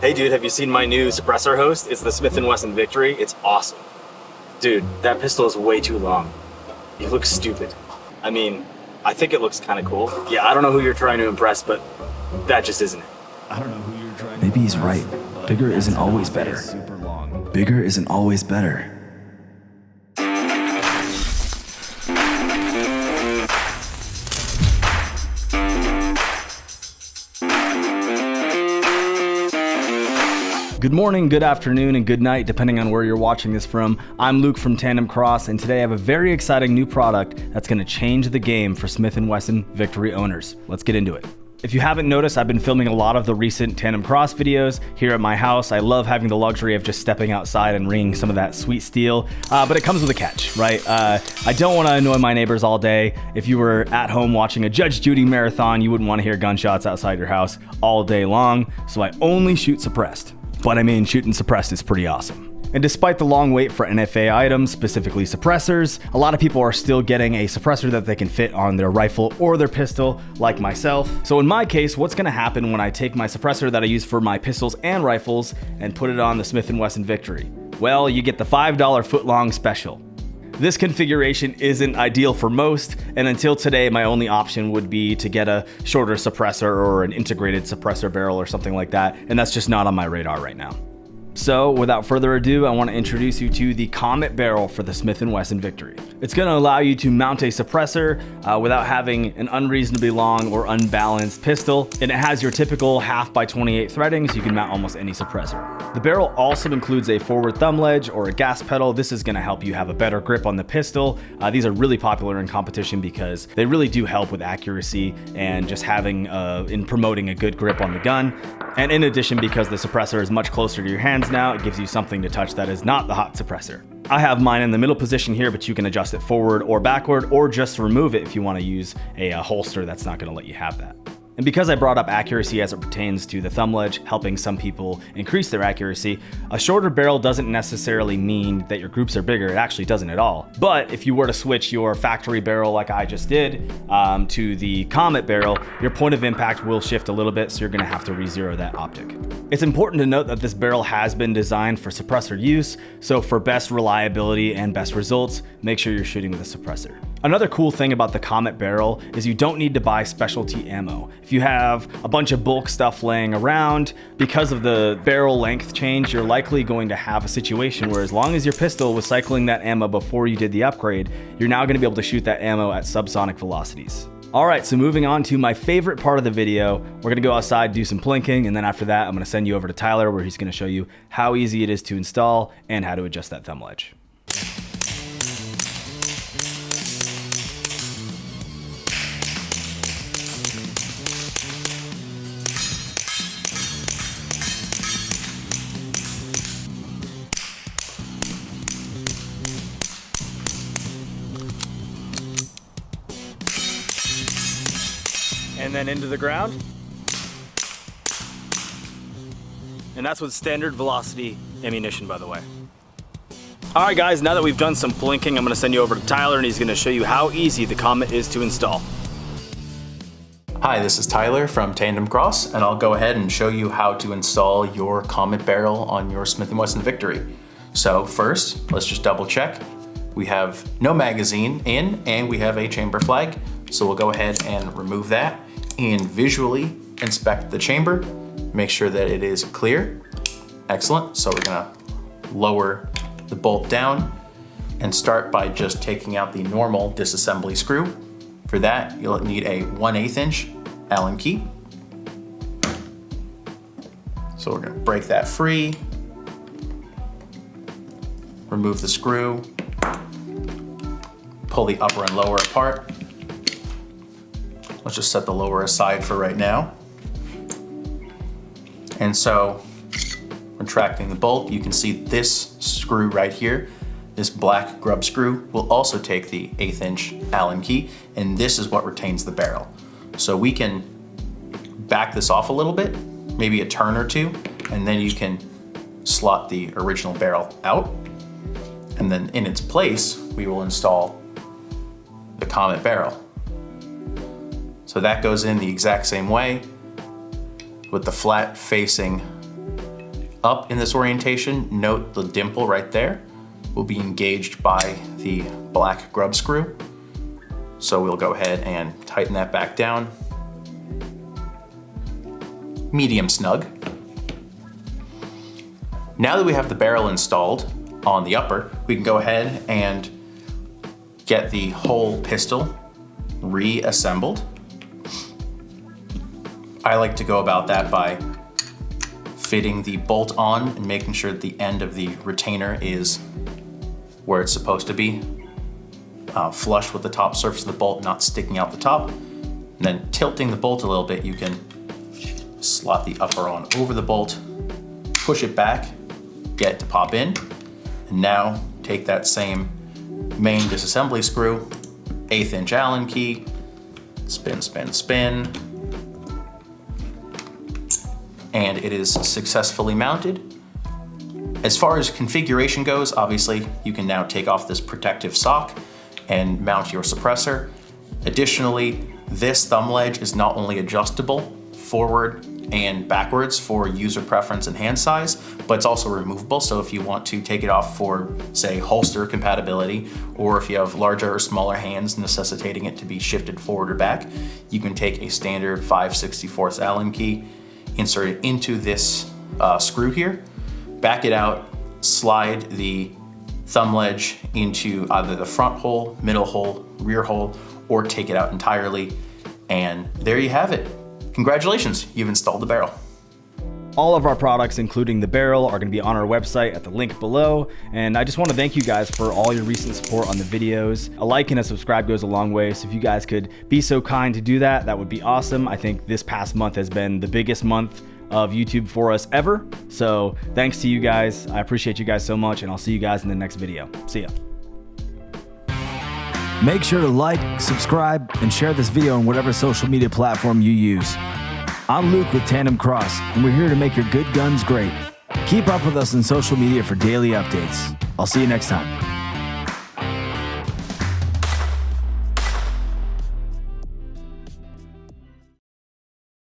Hey dude, have you seen my new suppressor host? It's the Smith Wesson Victory. It's awesome. Dude, that pistol is way too long. You look stupid. I mean, I think it looks kind of cool. Yeah, I don't know who you're trying to impress, but that just isn't it. I don't know who you're trying Maybe he's right. Bigger isn't always better. Super long. Bigger isn't always better. Good morning, good afternoon, and good night, depending on where you're watching this from. I'm Luke from TANDEMKROSS, and today I have a very exciting new product that's going to change the game for Smith Wesson Victory owners. Let's get into it. If you haven't noticed, I've been filming a lot of the recent TANDEMKROSS videos here at my house. I love having the luxury of just stepping outside and ringing some of that sweet steel, but it comes with a catch, right? I don't want to annoy my neighbors all day. If you were at home watching a Judge Judy marathon, you wouldn't want to hear gunshots outside your house all day long, so I only shoot suppressed. But I mean, shooting suppressed is pretty awesome. And despite the long wait for NFA items, specifically suppressors, a lot of people are still getting a suppressor that they can fit on their rifle or their pistol, like myself. So in my case, what's gonna happen when I take my suppressor that I use for my pistols and rifles and put it on the Smith Wesson Victory? Well, you get the $5 foot-long special. This configuration isn't ideal for most, and until today, my only option would be to get a shorter suppressor or an integrated suppressor barrel or something like that, and that's just not on my radar right now. So without further ado, I want to introduce you to the Comet Barrel for the Smith Wesson Victory. It's going to allow you to mount a suppressor without having an unreasonably long or unbalanced pistol, and it has your typical 1/2x28 threading, so you can mount almost any suppressor. The barrel also includes a forward thumb ledge or a gas pedal. This is going to help you have a better grip on the pistol. These are really popular in competition because they really do help with accuracy and just having in promoting a good grip on the gun. And in addition, because the suppressor is much closer to your hands now, it gives you something to touch that is not the hot suppressor. I have mine in the middle position here, but you can adjust it forward or backward, or just remove it if you want to use a holster that's not going to let you have that. And because I brought up accuracy as it pertains to the thumb ledge, helping some people increase their accuracy, a shorter barrel doesn't necessarily mean that your groups are bigger. It actually doesn't at all. But if you were to switch your factory barrel like I just did to the Comet barrel, your point of impact will shift a little bit, so you're gonna have to re-zero that optic. It's important to note that this barrel has been designed for suppressor use, so for best reliability and best results, make sure you're shooting with a suppressor. Another cool thing about the Comet barrel is you don't need to buy specialty ammo. If you have a bunch of bulk stuff laying around, because of the barrel length change, you're likely going to have a situation where as long as your pistol was cycling that ammo before you did the upgrade, you're now gonna be able to shoot that ammo at subsonic velocities. All right, so moving on to my favorite part of the video, we're gonna go outside, do some plinking, and then after that, I'm gonna send you over to Tyler where he's gonna show you how easy it is to install and how to adjust that thumb ledge. And then into the ground. And that's with standard velocity ammunition, by the way. All right, guys, now that we've done some blinking, I'm gonna send you over to Tyler and he's gonna show you how easy the Comet is to install. Hi, this is Tyler from TANDEMKROSS, and I'll go ahead and show you how to install your Comet Barrel on your Smith Wesson Victory. So first, let's just double check. We have no magazine in, and we have a chamber flag. So we'll go ahead and remove that and visually inspect the chamber. Make sure that it is clear. Excellent. So we're gonna lower the bolt down and start by just taking out the normal disassembly screw. For that, you'll need a 1/8 inch Allen key. So we're gonna break that free, remove the screw, pull the upper and lower apart. Let's just set the lower aside for right now. And so, retracting the bolt, you can see this screw right here, this black grub screw, will also take the 1/8 inch Allen key, and this is what retains the barrel. So we can back this off a little bit, maybe a turn or two, and then you can slot the original barrel out. And then in its place, we will install the Comet barrel. So that goes in the exact same way with the flat facing up in this orientation, note the dimple right there will be engaged by the black grub screw. So we'll go ahead and tighten that back down. Medium snug. Now that we have the barrel installed on the upper, we can go ahead and get the whole pistol reassembled. I like to go about that by fitting the bolt on and making sure that the end of the retainer is where it's supposed to be, flush with the top surface of the bolt, not sticking out the top. And then tilting the bolt a little bit, you can slot the upper on over the bolt, push it back, get it to pop in, and now take that same main disassembly screw, 1/8 inch Allen key, spin, spin, spin, and it is successfully mounted. As far as configuration goes, obviously you can now take off this protective sock and mount your suppressor. Additionally, this thumb ledge is not only adjustable forward and backwards for user preference and hand size, but it's also removable. So if you want to take it off for, say, holster compatibility, or if you have larger or smaller hands necessitating it to be shifted forward or back, you can take a standard 5/64 Allen key, insert it into this screw here, back it out, slide the thumb ledge into either the front hole, middle hole, rear hole, or take it out entirely. And there you have it. Congratulations, you've installed the barrel. All of our products, including the barrel, are going to be on our website at the link below. And I just want to thank you guys for all your recent support on the videos. A like and a subscribe goes a long way. So if you guys could be so kind to do that, that would be awesome. I think this past month has been the biggest month of YouTube for us ever. So thanks to you guys. I appreciate you guys so much, and I'll see you guys in the next video. See ya. Make sure to like, subscribe, and share this video on whatever social media platform you use. I'm Luke with TANDEMKROSS, and we're here to make your good guns great. Keep up with us on social media for daily updates. I'll see you next time.